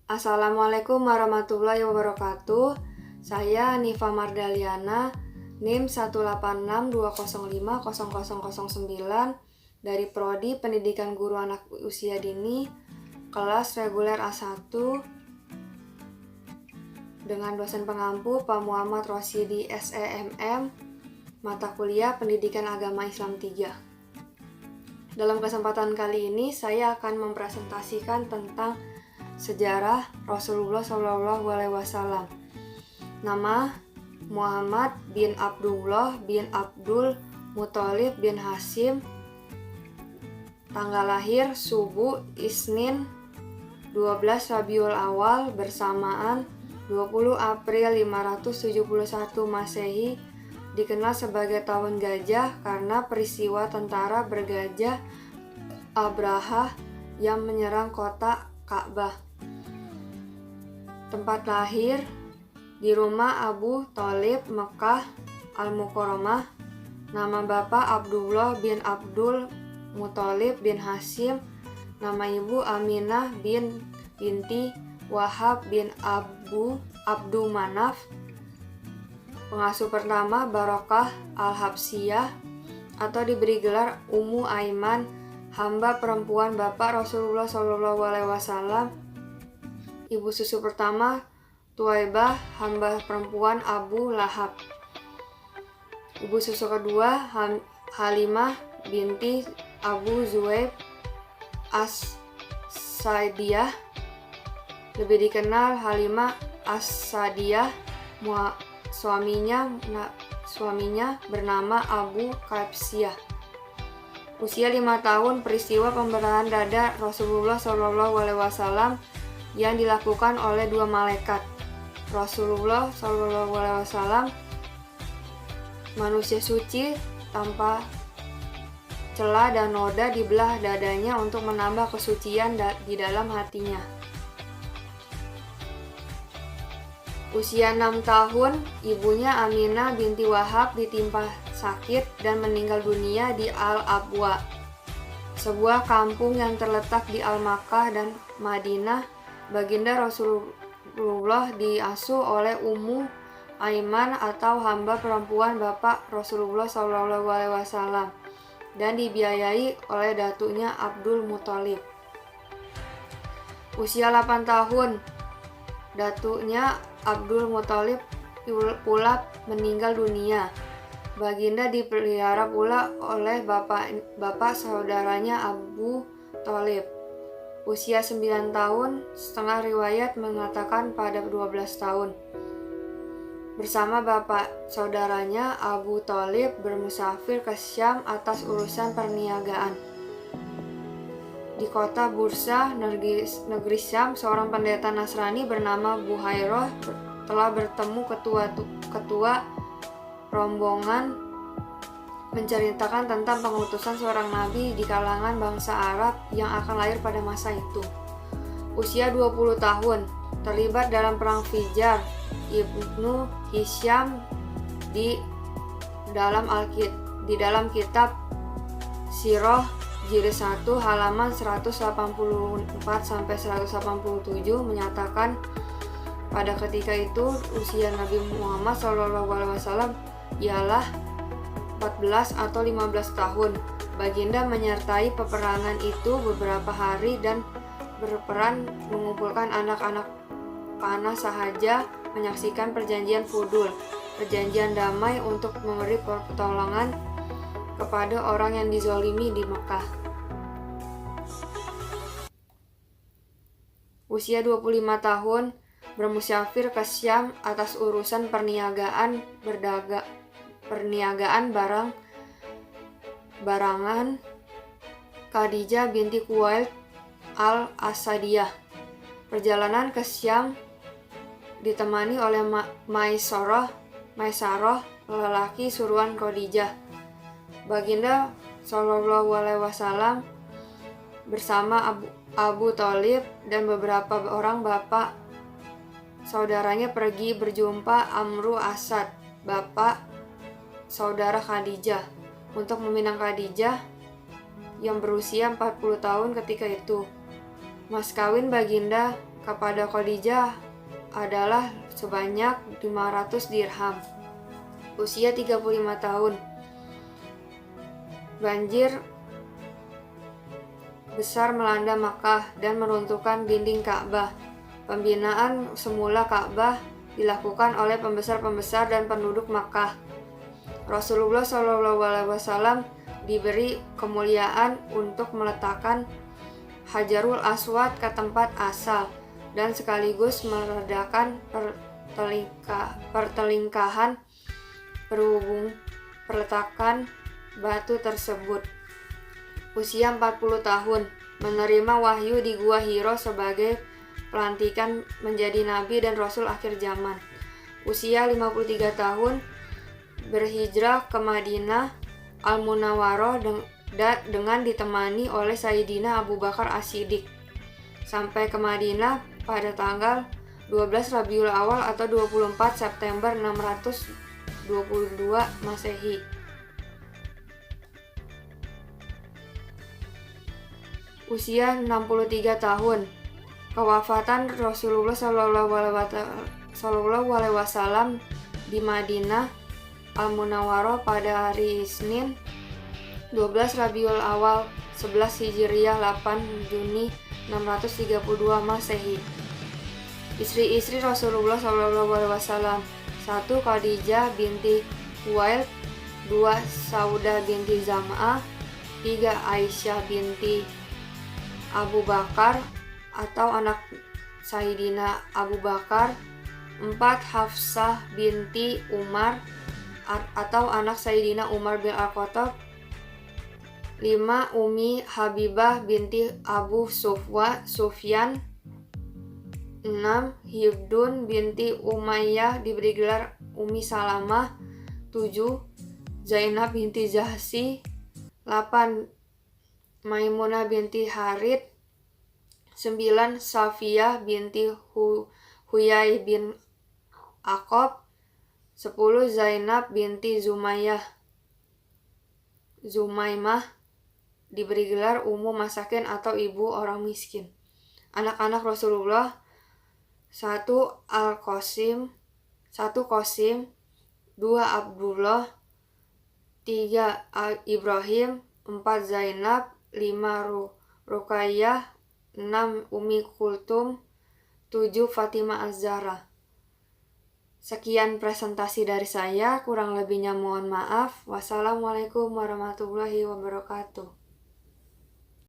Assalamualaikum warahmatullahi wabarakatuh. Saya Nifa Mardaliana, NIM 18620500009 dari Prodi Pendidikan Guru Anak Usia Dini, kelas reguler A1 dengan dosen pengampu Pak Muhammad Rosyidi SEMM, mata kuliah Pendidikan Agama Islam 3. Dalam kesempatan kali ini saya akan mempresentasikan tentang sejarah Rasulullah SAW. Nama Muhammad bin Abdullah bin Abdul Muthalib bin Hashim. Tanggal lahir Subuh Isnin 12 Rabiul Awal bersamaan 20 April 571 Masehi, dikenal sebagai tahun gajah karena peristiwa tentara bergajah Abraha yang menyerang kota Ka'bah. Tempat lahir di rumah Abu Thalib, Mekah Al-Mukarramah. Nama bapak Abdullah bin Abdul Muthalib bin Hashim. Nama ibu Aminah binti Wahab bin Abdu Manaf. Pengasuh pertama Barokah Al-Habsiyah atau diberi gelar Ummu Aiman, hamba perempuan bapak Rasulullah SAW. Ibu susu pertama Tuwaibah, hamba perempuan Abu Lahab. Ibu susu kedua Halimah binti Abu Zuhaib As-Sadiyah, lebih dikenal Halimah As-Sadiyah. Suaminya bernama Abu Qabsiyah. Usia 5 tahun, peristiwa pemberahan dada Rasulullah SAW yang dilakukan oleh dua malaikat. Rasulullah SAW manusia suci tanpa celah dan noda dibelah dadanya untuk menambah kesucian di dalam hatinya. Usia 6 tahun, ibunya Aminah binti Wahab ditimpa sakit dan meninggal dunia di Al-Abwa, sebuah kampung yang terletak di Al-Makkah dan Madinah. Baginda Rasulullah diasuh oleh Ummu Aiman atau hamba perempuan bapak Rasulullah SAW dan dibiayai oleh datunya Abdul Muthalib. Usia 8 tahun, datunya Abdul Muthalib pula meninggal dunia. Baginda dipelihara pula oleh bapak saudaranya Abu Thalib. Usia 9 tahun, setengah riwayat mengatakan pada 12 tahun. Bersama bapak saudaranya Abu Thalib bermusafir ke Syam atas urusan perniagaan. Di kota Bursa, negeri Syam, seorang pendeta Nasrani bernama Buhairah telah bertemu ketua rombongan menceritakan tentang pengutusan seorang nabi di kalangan bangsa Arab yang akan lahir pada masa itu. Usia 20 tahun, terlibat dalam perang Fijar. Ibnu Hisham di dalam kitab Sirah jilid 1 halaman 184-187 menyatakan pada ketika itu usia Nabi Muhammad SAW ialah 14 atau 15 tahun. Baginda menyertai peperangan itu beberapa hari dan berperan mengumpulkan anak-anak panah sahaja menyaksikan perjanjian Fudul, perjanjian damai untuk memberi pertolongan kepada orang yang dizolimi di Mekah. Usia 25 tahun, bermusafir ke Syam atas urusan perniagaan barangan Khadijah binti Khuwailid Al-Asadiyah. Perjalanan ke Syam ditemani oleh Maisarah, lelaki suruhan Khadijah. Baginda SAW bersama Abu Thalib dan beberapa orang bapak saudaranya pergi berjumpa Amru Asad, bapak saudara Khadijah, untuk meminang Khadijah yang berusia 40 tahun ketika itu. Mas kawin Baginda kepada Khadijah adalah sebanyak 500 dirham. Usia 35 tahun. Banjir besar melanda Makkah dan meruntuhkan dinding Ka'bah. Pembinaan semula Ka'bah dilakukan oleh pembesar-pembesar dan penduduk Makkah. Rasulullah SAW diberi kemuliaan untuk meletakkan Hajarul Aswad ke tempat asal dan sekaligus meredakan pertelingkahan berhubung peletakan batu tersebut. Usia 40 tahun, menerima wahyu di Gua Hiro sebagai pelantikan menjadi nabi dan rasul akhir zaman. Usia 53 tahun, berhijrah ke Madinah Al-Munawwarah dengan ditemani oleh Sayyidina Abu Bakar As-Siddiq. Sampai ke Madinah pada tanggal 12 Rabiul Awal atau 24 September 622 Masehi. Usia 63 tahun. Kewafatan Rasulullah SAW di Madinah Al-Munawwarah pada hari Isnin 12 Rabiul Awal 11 Hijriah 8 Juni 632 Masehi. Istri-istri Rasulullah SAW: 1. Khadijah binti Khuwailid, 2. Saudah binti Zam'ah, 3. Aisyah binti Abu Bakar atau anak Sayyidina Abu Bakar, 4. Hafsah binti Umar atau anak Sayyidina Umar bin Al-Khattab, 5. Ummi Habibah binti Abu Sufyan, 6. Hindun binti Umayyah diberi gelar Ummi Salamah, 7. Zainab binti Jahsy, 8. Maimunah binti Harith, 9. Safiyah binti Huyai bin Aqab, 10. Zainab binti Zumaimah diberi gelar Ummu Masakin atau ibu orang miskin. Anak-anak Rasulullah: 1. Qasim, 2. Abdullah, 3. Ibrahim, 4. Zainab, 5. Ruqayyah, 6. Ummi Kulthum, 7. Fatimah Az-Zahra. Sekian presentasi dari saya, kurang lebihnya mohon maaf. Wassalamualaikum warahmatullahi wabarakatuh.